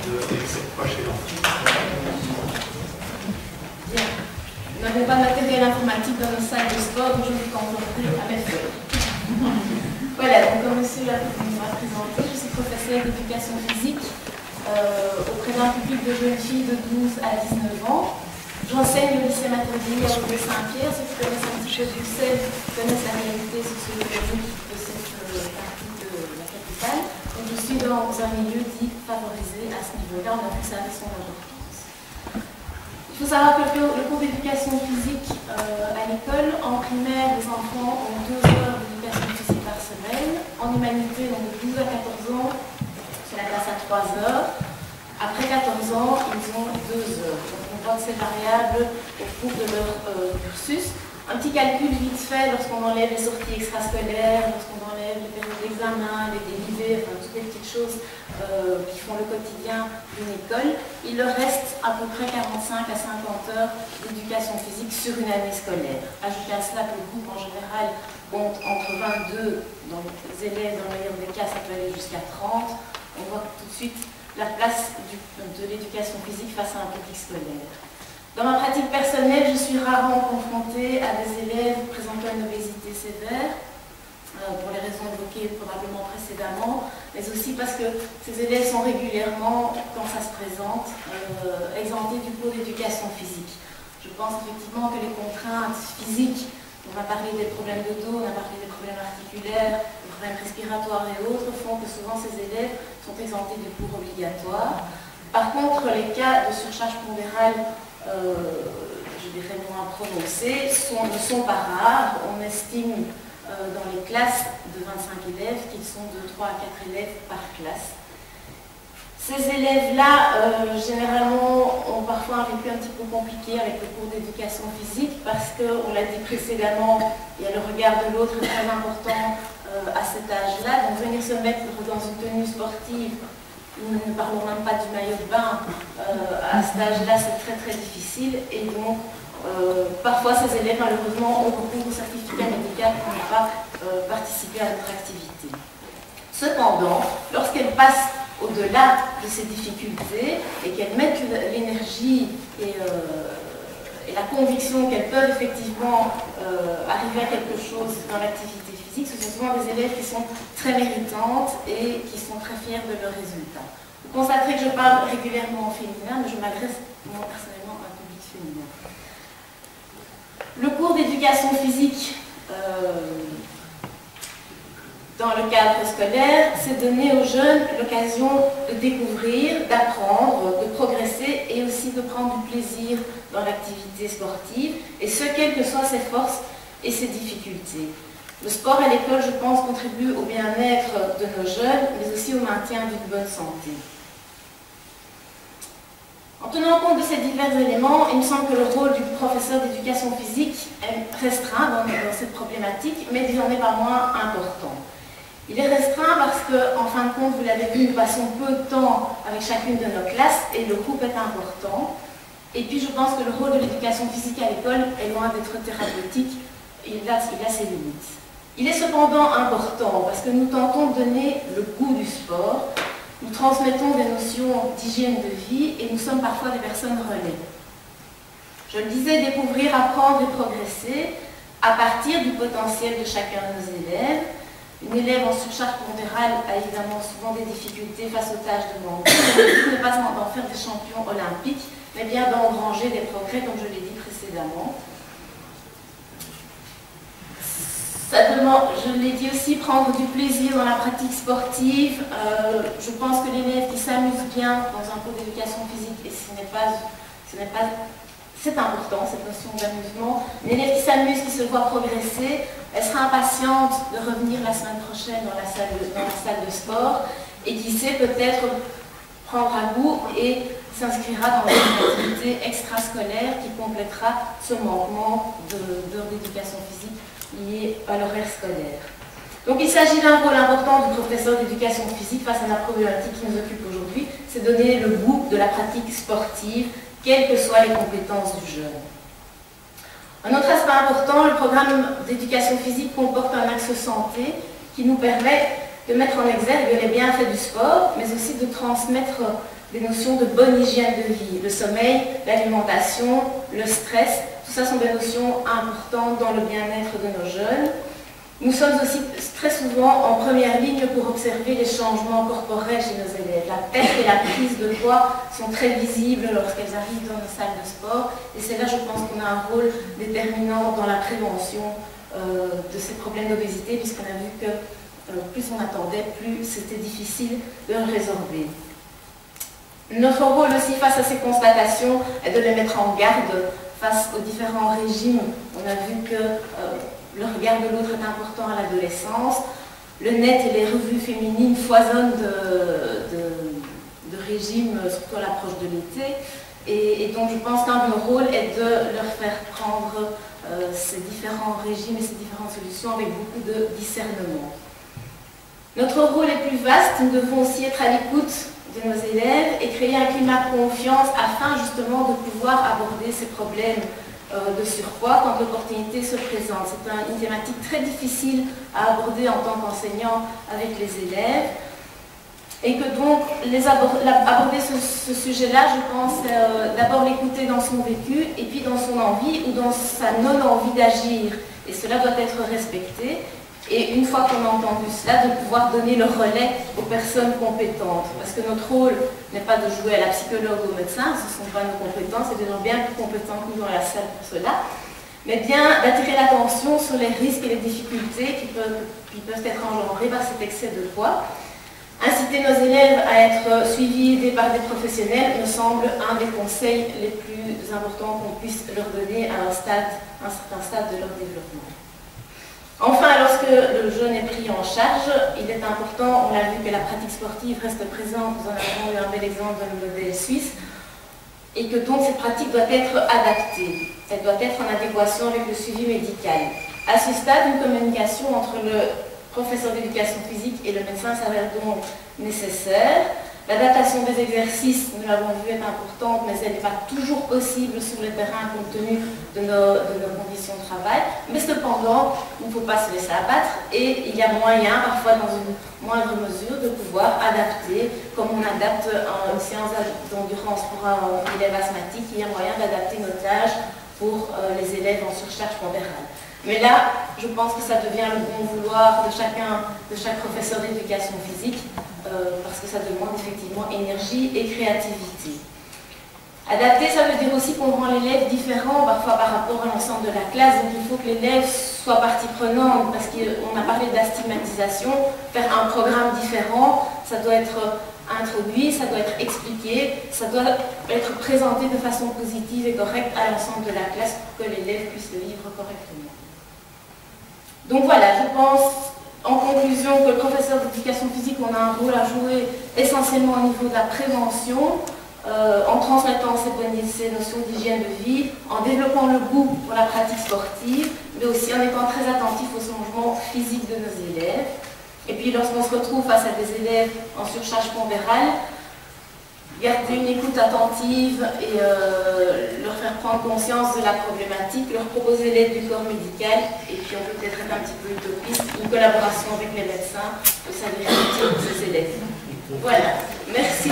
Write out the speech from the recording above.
de cette prochaine Bien. Nous n'avons pas de matériel informatique dans nos salles de sport, donc je vous cantonnerai à mes feuilles. Voilà, donc comme monsieur l'a présenté, je suis professeure d'éducation physique auprès d'un public de jeunes filles de 12 à 19 ans. J'enseigne au lycée Maternelle à de Saint-Pierre. Ceux qui connaissent un petit peu Bruxelles connaissent la réalité socio-économique de cette partie de la capitale. Donc je suis dans un milieu dit favorisé à ce niveau-là. On a vu que ça avait son importance. Il faut savoir que le cours d'éducation physique à l'école, en primaire, les enfants ont 2 heures d'éducation physique par semaine. En humanité, donc de 12 à 14 ans, c'est la classe à 3 heures. Après 14 ans, ils ont 2 heures. Donc on voit que c'est variable au cours de leur cursus. Un petit calcul vite fait, lorsqu'on enlève les sorties extrascolaires, lorsqu'on enlève les périodes d'examen, les dérivés, enfin toutes les petites choses qui font le quotidien d'une école, il leur reste à peu près 45 à 50 heures d'éducation physique sur une année scolaire. Ajoutez à cela que le groupe en général compte entre 22 dans les élèves, dans le meilleur des cas, ça peut aller jusqu'à 30. On voit tout de suite la place de l'éducation physique face à un public scolaire. Dans ma pratique personnelle, je suis rarement confrontée à des élèves présentant une obésité sévère, pour les raisons évoquées probablement précédemment, mais aussi parce que ces élèves sont régulièrement, quand ça se présente, exemptés du cours d'éducation physique. Je pense effectivement que les contraintes physiques, on a parlé des problèmes de dos, on a parlé des problèmes articulaires, des problèmes respiratoires et autres, font que souvent ces élèves sont exemptés du cours obligatoire. Par contre, les cas de surcharge pondérale, je dirais moins prononcés, ne sont pas rares. On estime dans les classes de 25 élèves qu'ils sont de 3 à 4 élèves par classe. Ces élèves-là, généralement, ont parfois un vécu un petit peu compliqué avec le cours d'éducation physique parce qu'on l'a dit précédemment, il y a le regard de l'autre très important à cet âge-là. Donc venir se mettre dans une tenue sportive, nous ne parlons même pas du maillot de bain, à cet âge-là c'est très très difficile et donc parfois ces élèves malheureusement ont recours au certificat médical pour ne pas participer à notre activité. Cependant, lorsqu'elles passent au-delà de ces difficultés et qu'elles mettent l'énergie et la conviction qu'elles peuvent effectivement arriver à quelque chose dans l'activité physique, ce sont souvent des élèves qui sont très méritantes et qui sont très fiers de leurs résultats. Vous constaterez que je parle régulièrement en féminin, mais je m'adresse moi personnellement à un public féminin. Le cours d'éducation physique dans le cadre scolaire, c'est donner aux jeunes l'occasion de découvrir, d'apprendre, de progresser et aussi de prendre du plaisir dans l'activité sportive, et ce, quelles que soient ses forces et ses difficultés. Le sport à l'école, je pense, contribue au bien-être de nos jeunes, mais aussi au maintien d'une bonne santé. En tenant compte de ces divers éléments, il me semble que le rôle du professeur d'éducation physique est restreint dans cette problématique, mais il n'en est pas moins important. Il est restreint parce que, en fin de compte, vous l'avez vu, nous passons peu de temps avec chacune de nos classes et le groupe est important. Et puis je pense que le rôle de l'éducation physique à l'école est loin d'être thérapeutique, il a ses limites. Il est cependant important parce que nous tentons de donner le goût du sport, nous transmettons des notions d'hygiène de vie et nous sommes parfois des personnes relais. Je le disais, découvrir, apprendre et progresser à partir du potentiel de chacun de nos élèves. Une élève en surcharge pondérale a évidemment souvent des difficultés face aux tâches demandées. Le but n'est pas d'en faire des champions olympiques, mais bien d'engranger des progrès, comme je l'ai dit précédemment. Ça demande, je l'ai dit aussi, prendre du plaisir dans la pratique sportive. Je pense que l'élève qui s'amuse bien dans un cours d'éducation physique, et c'est important, cette notion d'amusement. Une élève qui s'amuse, qui se voit progresser, elle sera impatiente de revenir la semaine prochaine dans la salle de sport et qui sait peut-être prendre à goût et s'inscrira dans une activité extrascolaire qui complétera ce manquement d'heures d'éducation physique lié à l'horaire scolaire. Donc il s'agit d'un rôle important du professeur d'éducation physique face à la problématique qui nous occupe aujourd'hui, c'est donner le goût de la pratique sportive, quelles que soient les compétences du jeune. Un autre aspect important, le programme d'éducation physique comporte un axe santé qui nous permet de mettre en exergue les bienfaits du sport, mais aussi de transmettre des notions de bonne hygiène de vie. Le sommeil, l'alimentation, le stress, tout ça sont des notions importantes dans le bien-être de nos jeunes. Nous sommes aussi très souvent en première ligne pour observer les changements corporels chez nos élèves. La perte et la prise de poids sont très visibles lorsqu'elles arrivent dans nos salles de sport. Et c'est là, je pense, qu'on a un rôle déterminant dans la prévention de ces problèmes d'obésité, puisqu'on a vu que plus on attendait, plus c'était difficile de le résorber. Notre rôle aussi face à ces constatations est de les mettre en garde face aux différents régimes. On a vu que le regard de l'autre est important à l'adolescence. Le net et les revues féminines foisonnent de régimes, surtout à l'approche de l'été. Et donc je pense qu'un de nos rôles est de leur faire prendre ces différents régimes et ces différentes solutions avec beaucoup de discernement. Notre rôle est plus vaste. Nous devons aussi être à l'écoute de nos élèves et créer un climat de confiance afin justement de pouvoir aborder ces problèmes de surpoids quand l'opportunité se présente. C'est une thématique très difficile à aborder en tant qu'enseignant avec les élèves et que donc aborder ce sujet-là, je pense, d'abord l'écouter dans son vécu et puis dans son envie ou dans sa non-envie d'agir. Et cela doit être respecté. Et une fois qu'on a entendu cela, de pouvoir donner le relais aux personnes compétentes. Parce que notre rôle n'est pas de jouer à la psychologue ou au médecin, ce ne sont pas nos compétences, c'est des gens bien plus compétents que nous dans la salle pour cela, mais bien d'attirer l'attention sur les risques et les difficultés qui peuvent être engendrés par cet excès de poids. Inciter nos élèves à être suivis et aidés par des professionnels me semble un des conseils les plus importants qu'on puisse leur donner à un certain stade de leur développement. Enfin, lorsque le jeune est pris en charge, il est important, on l'a vu, que la pratique sportive reste présente. Nous en avons eu un bel exemple dans le modèle suisse, et que donc cette pratique doit être adaptée. Elle doit être en adéquation avec le suivi médical. À ce stade, une communication entre le professeur d'éducation physique et le médecin s'avère donc nécessaire. L'adaptation des exercices, nous l'avons vu, est importante, mais elle n'est pas toujours possible sur le terrain compte tenu de nos conditions de travail. Mais cependant, il ne faut pas se laisser abattre et il y a moyen, parfois dans une moindre mesure, de pouvoir adapter, comme on adapte une séance d'endurance pour un élève asthmatique, il y a moyen d'adapter nos tâches pour les élèves en surcharge pondérale. Mais là, je pense que ça devient le bon vouloir de chaque professeur d'éducation physique, parce que ça demande effectivement énergie et créativité. Adapter, ça veut dire aussi qu'on rend l'élève différent, parfois par rapport à l'ensemble de la classe, donc il faut que l'élève soit partie prenante, parce qu'on a parlé de la stigmatisation, faire un programme différent, ça doit être introduit, ça doit être expliqué, ça doit être présenté de façon positive et correcte à l'ensemble de la classe pour que l'élève puisse le vivre correctement. Donc voilà, je pense en conclusion que le professeur d'éducation physique, on a un rôle à jouer essentiellement au niveau de la prévention, en transmettant ces notions d'hygiène de vie, en développant le goût pour la pratique sportive, mais aussi en étant très attentif aux changements physiques de nos élèves. Et puis lorsqu'on se retrouve face à des élèves en surcharge pondérale, garder une écoute attentive et leur faire prendre conscience de la problématique, leur proposer l'aide du corps médical, et puis on peut peut-être être un petit peu utopiste, une collaboration avec les médecins, pour s'avérer utile pour ces élèves. Voilà, merci.